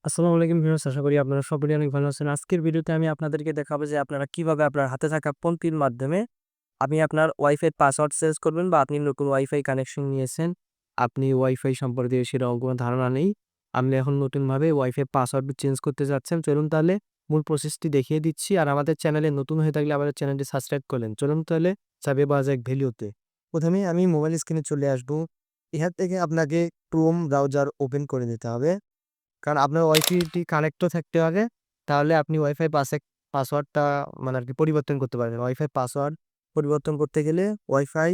আসসালামু আলাইকুম ভিউয়ার্স, আশা করি আপনারা সকলেই অনেক ভালো আছেন। আজকের ভিডিওতে আমি আপনাদেরকে দেখাবো যে আপনারা কিভাবে আপনার হাতে থাকা ফোনটির মাধ্যমে আপনি আপনার ওয়াইফাই পাসওয়ার্ড চেঞ্জ করবেন, বা আপনি নতুন ওয়াইফাই কানেকশন নিয়েছেন। আপনি ওয়াইফাই সম্পর্কে সেরকম কোনো ধারণা নেই। আপনি এখন নতুনভাবে ওয়াইফাই পাসওয়ার্ড চেঞ্জ করতে যাচ্ছেন। চলুন তাহলে মূল প্রসেসটি দেখিয়ে দিচ্ছি। আর আমাদের চ্যানেলে নতুন হয়ে থাকলে আমাদের চ্যানেলটি সাবস্ক্রাইব করলেন। চলুন তাহলে যাবে বাজাক ভ্যালিউতে। প্রথমে আমি মোবাইল স্ক্রিনে চলে আসবো। এখান থেকে আপনাকে ক্রোম ব্রাউজার ওপেন করে নিতে হবে। কারণ আপনার ওয়াইফাইটি কানেক্টও থাকতে হবে। তাহলে আপনি ওয়াইফাই পাসওয়ার্ডটা মানে আরকি পরিবর্তন করতে পারবেন। ওয়াইফাই পাসওয়ার্ড পরিবর্তন করতে গেলে ওয়াইফাই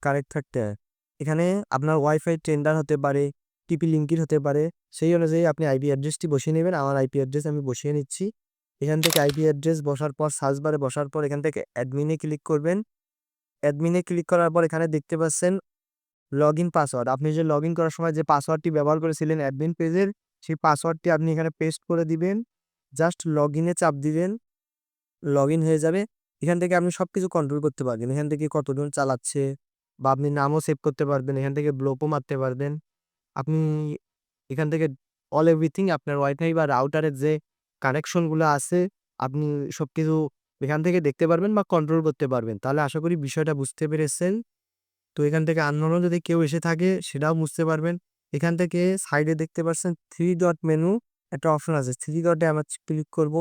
কানেক্ট থাকতে হয়। এখানে আপনার ওয়াইফাই টেন্ডার হতে পারে, টিপি লিঙ্কের হতে পারে। সেই অনুযায়ী আপনি আইপি অ্যাড্রেসটি বসিয়ে নেবেন। আমার আইপি অ্যাড্রেস আমি বসিয়ে নিচ্ছি। এখান থেকে আইপি অ্যাড্রেস বসার পর সার্চ বারে বসার পর এখান থেকে অ্যাডমিনে ক্লিক করবেন। অ্যাডমিনে ক্লিক করার পর এখানে দেখতে পাচ্ছেন লগইন পাসওয়ার্ড। আপনি যে লগইন করার সময় যে পাসওয়ার্ডটি ব্যবহার করেছিলেন অ্যাডমিন পেজের, সেই পাসওয়ার্ডটি আপনি এখানে পেস্ট করে দিবেন। জাস্ট লগইনে চাপ দিবেন, লগইন হয়ে যাবে। এখান থেকে আপনি সবকিছু কন্ট্রোল করতে পারবেন। এখান থেকে কতজন চালাচ্ছে, বা আপনি নামও সেভ করতে পারবেন। এখান থেকে ব্লকও মারতে পারবেন। আপনি এখান থেকে অল এভরিথিং আপনার ওয়াইফাই বা রাউটারের যে কানেকশন গুলো আছে, আপনি সবকিছু এখান থেকে দেখতে পারবেন বা কন্ট্রোল করতে পারবেন। তাহলে আশা করি বিষয়টা বুঝতে পেরেছেন। তো এখান থেকে আননোনও যদি কেউ এসে থাকে সেটাও বুঝতে পারবেন। এখান থেকে সাইডে দেখতে পাচ্ছেন 3 ডট মেনু একটা অপশন আছে। 3 ডটে আমরা ক্লিক করব।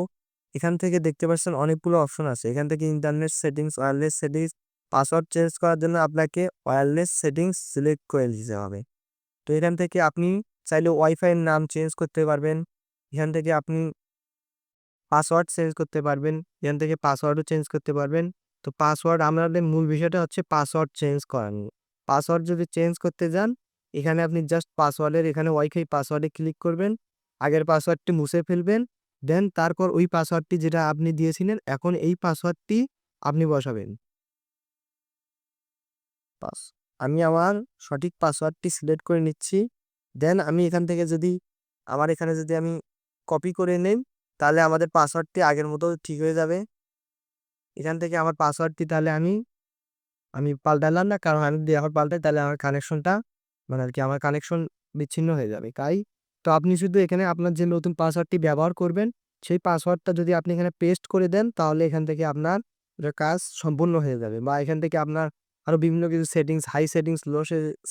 এখান থেকে দেখতে পাচ্ছেন অনেকগুলো অপশন আছে। এখান থেকে internet settings, wireless settings, password change করার জন্য আপনাকে ওয়্যারলেস সেটিংস সিলেক্ট করে দিতে হবে। তো এখান থেকে আপনি চাইলে ওয়াইফাই এর নাম চেঞ্জ করতে পারবেন। এখান থেকে আপনি পাসওয়ার্ড চেঞ্জ করতে পারবেন। এখান থেকে পাসওয়ার্ডও চেঞ্জ করতে পারবেন। তো পাসওয়ার্ড আমাদের মূল বিষয়টা হচ্ছে পাসওয়ার্ড চেঞ্জ করা নিয়ে। পাসওয়ার্ড যদি চেঞ্জ করতে যান, এখানে আপনি জাস্ট পাসওয়ার্ডের এখানে ওয়াইফাই পাসওয়ার্ডে ক্লিক করবেন। আগের পাসওয়ার্ডটি মুছে ফেলবেন। দেন তারপর ওই পাসওয়ার্ডটি যেটা আপনি দিয়েছিলেন, এখন এই পাসওয়ার্ডটি আপনি বসাবেন। পাস আমি আমার সঠিক পাসওয়ার্ডটি সিলেক্ট করে নিচ্ছি। দেন আমি এখান থেকে যদি আমার এখানে যদি আমি কপি করে নেই, তাহলে আমাদের পাসওয়ার্ডটি আগের মতো ঠিক হয়ে যাবে। এখান থেকে আমার পাসওয়ার্ডটি তাহলে আমি আমি পাল্টালাম না। কারণ আমি যদি এখন পাল্টাই তাহলে আমার কানেকশনটা মানে আরকি আমার কানেকশন বিচ্ছিন্ন হয়ে যাবে। তো আপনি শুধু এখানে আপনার যে নতুন পাসওয়ার্ডটি ব্যবহার করবেন, সেই পাসওয়ার্ডটা যদি আপনি এখানে পেস্ট করে দেন, তাহলে এখান থেকে আপনার কাজ সম্পূর্ণ হয়ে যাবে। বা এখান থেকে আপনার আরো বিভিন্ন কিছু সেটিংস, হাই সেটিংস, লো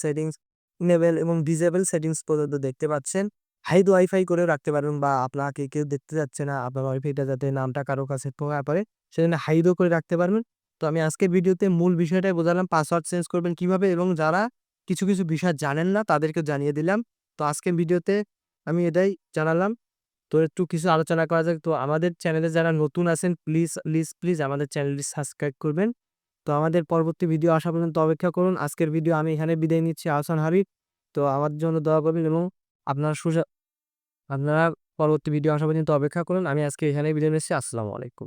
সেটিংস, ইনেবল এবং ডিসেবল সেটিংস পর্যন্ত দেখতে পাচ্ছেন। হাইড ওয়াইফাই করেও রাখতে পারবেন, বা আপনাকে কেউ দেখতে যাচ্ছে না, আপনার ওয়াইফাইটা যাতে নামটা কারো কাছে না পড়ে, সেজন্য হাইডও করে রাখতে পারবেন। তো আমি আজকের ভিডিওতে মূল বিষয়টাই বোঝালাম পাসওয়ার্ড চেঞ্জ করবেন কিভাবে, এবং যারা কিছু বিষয় জানেন না তাদেরকে জানিয়ে দিলাম। তো আজকের ভিডিওতে আমি এটাই জানালাম। তো একটু কিছু আলোচনা করা যাক। তো আমাদের চ্যানেলে যারা নতুন আছেন প্লিজ আমাদের চ্যানেলটি সাবস্ক্রাইব করবেন। তো আমাদের পরবর্তী ভিডিও আসা পর্যন্ত অপেক্ষা করুন। আজকের ভিডিও আমি এখানে বিদায় নিচ্ছি। আহসান হাবিব। তো আমার জন্য দোয়া করবেন, এবং আপনারা আপনারা পরবর্তী ভিডিও আসা পর্যন্ত অপেক্ষা করুন। আমি আজকে এখানেই বিদায় নিচ্ছি। আসসালামু আলাইকুম।